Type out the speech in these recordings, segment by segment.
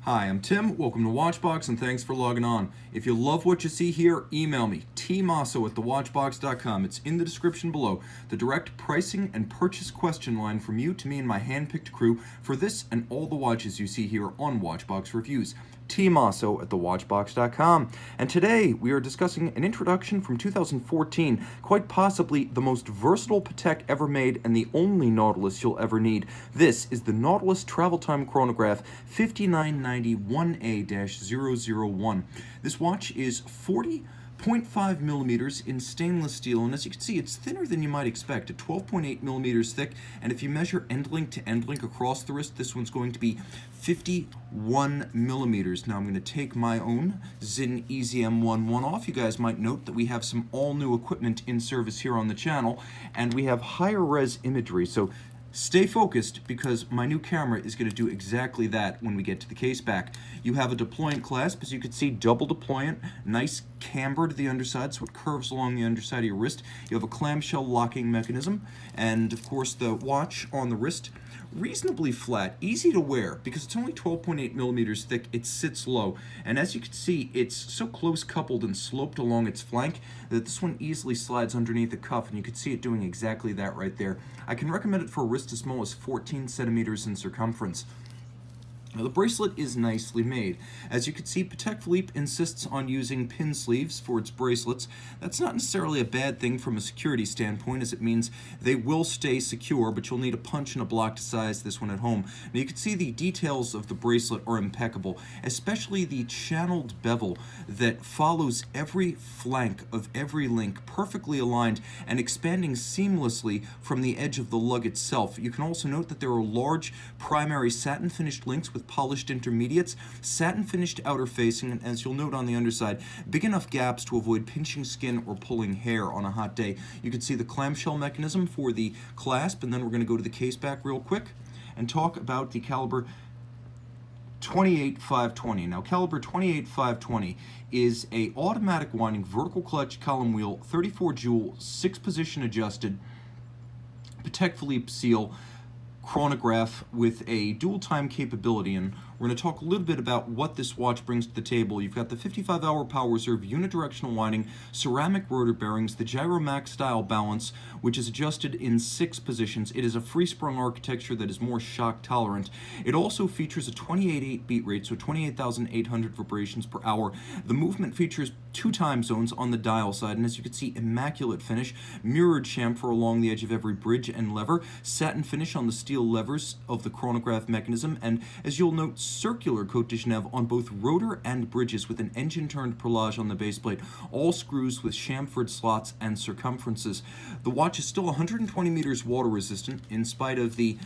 Hi, I'm Tim. Welcome to Watchbox and thanks for logging on. If you love what you see here, email me, tmosso at thewatchbox.com. It's in the description below. The direct pricing and purchase question line from you to me and my hand-picked crew for this and all the watches you see here on Watchbox Reviews. tmosso at thewatchbox.com. And today we are discussing an introduction from 2014, quite possibly the most versatile Patek ever made and the only Nautilus you'll ever need. This is the Nautilus Travel Time Chronograph 5990 1A-001. This watch is 40.5 millimeters in stainless steel, and as you can see, it's thinner than you might expect, at 12.8 millimeters thick, and if you measure end link to end link across the wrist, this one's going to be 51 millimeters. Now I'm going to take my own Zin Easy M11 off. You guys might note that we have some all new equipment in service here on the channel, and we have higher res imagery, so stay focused because my new camera is going to do exactly that when we get to the case back. You have a deployant clasp, as you can see, double deployant, nice camber to the underside so it curves along the underside of your wrist. You have a clamshell locking mechanism, and of course the watch on the wrist, reasonably flat, easy to wear because it's only 12.8 millimeters thick. It sits low, and as you can see, it's so close coupled and sloped along its flank that this one easily slides underneath the cuff, and you can see it doing exactly that right there. I can recommend it for a wrist as small as 14 centimeters in circumference. Now, the bracelet is nicely made. As you can see, Patek Philippe insists on using pin sleeves for its bracelets. That's not necessarily a bad thing from a security standpoint, as it means they will stay secure, but you'll need a punch and a block to size this one at home. Now, you can see the details of the bracelet are impeccable, especially the channeled bevel that follows every flank of every link, perfectly aligned and expanding seamlessly from the edge of the lug itself. You can also note that there are large primary satin-finished links with polished intermediates, satin finished outer facing, and as you'll note on the underside, big enough gaps to avoid pinching skin or pulling hair on a hot day. You can see the clamshell mechanism for the clasp, and then we're going to go to the case back real quick and talk about the caliber 28-520. Now, caliber 28-520 is a automatic winding vertical clutch column wheel, 34 jewel, 6-position adjusted Patek Philippe seal chronograph with a dual time capability, and we're going to talk a little bit about what this watch brings to the table. You've got the 55-hour power reserve, unidirectional winding, ceramic rotor bearings, the Gyromax style balance, which is adjusted in 6 positions. It is a free-sprung architecture that is more shock tolerant. It also features a 28.8 beat rate, so 28,800 vibrations per hour. The movement features 2 time zones on the dial side, and as you can see, immaculate finish, mirrored chamfer along the edge of every bridge and lever, satin finish on the steel levers of the chronograph mechanism, and as you'll note, circular Cote de Genève on both rotor and bridges with an engine-turned perlage on the base plate, all screws with chamfered slots and circumferences. The watch is still 120 meters water resistant in spite of the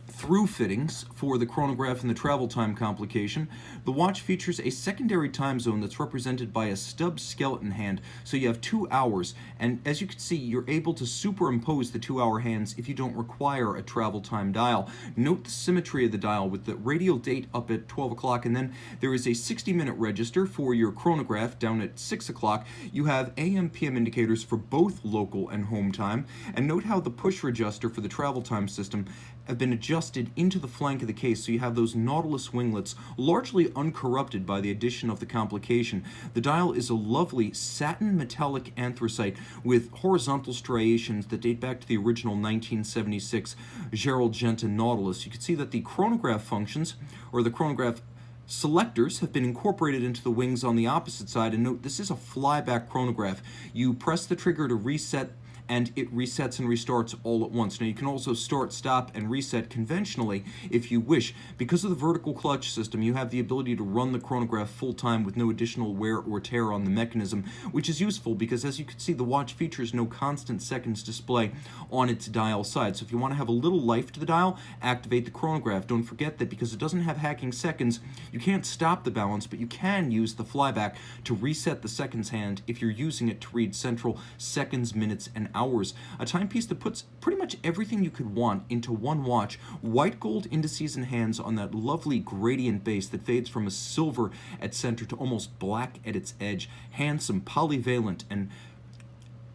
through fittings for the chronograph and the travel time complication. The watch features a secondary time zone that's represented by a stub skeleton hand, so you have 2 hours, and as you can see, you're able to superimpose the 2-hour hands if you don't require a travel time dial. Note the symmetry of the dial with the radial date up at 12 o'clock, and then there is a 60-minute register for your chronograph down at 6 o'clock. You have AM/PM indicators for both local and home time, and note how the push register for the travel time system have been adjusted into the flank of the case, so you have those Nautilus winglets largely uncorrupted by the addition of the complication. The dial is a lovely satin metallic anthracite with horizontal striations that date back to the original 1976 Gerald Genta Nautilus. You can see that the chronograph functions, or the chronograph selectors, have been incorporated into the wings on the opposite side, and note this is a flyback chronograph. You press the trigger to reset and it resets and restarts all at once. Now, you can also start, stop, and reset conventionally if you wish. Because of the vertical clutch system, you have the ability to run the chronograph full-time with no additional wear or tear on the mechanism, which is useful because, as you can see, the watch features no constant seconds display on its dial side. So if you want to have a little life to the dial, activate the chronograph. Don't forget that because it doesn't have hacking seconds, you can't stop the balance, but you can use the flyback to reset the seconds hand if you're using it to read central seconds, minutes, and hours. A timepiece that puts pretty much everything you could want into one watch. White gold indices and hands on that lovely gradient base that fades from a silver at center to almost black at its edge. Handsome, polyvalent, and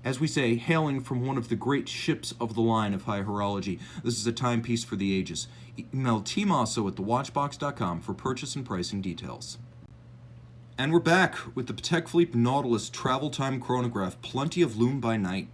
As we say, hailing from one of the great ships of the line of high horology, this is a timepiece for the ages. Email tmosso at thewatchbox.com for purchase and pricing details. And we're back with the Patek Philippe Nautilus Travel Time Chronograph, plenty of lume by night.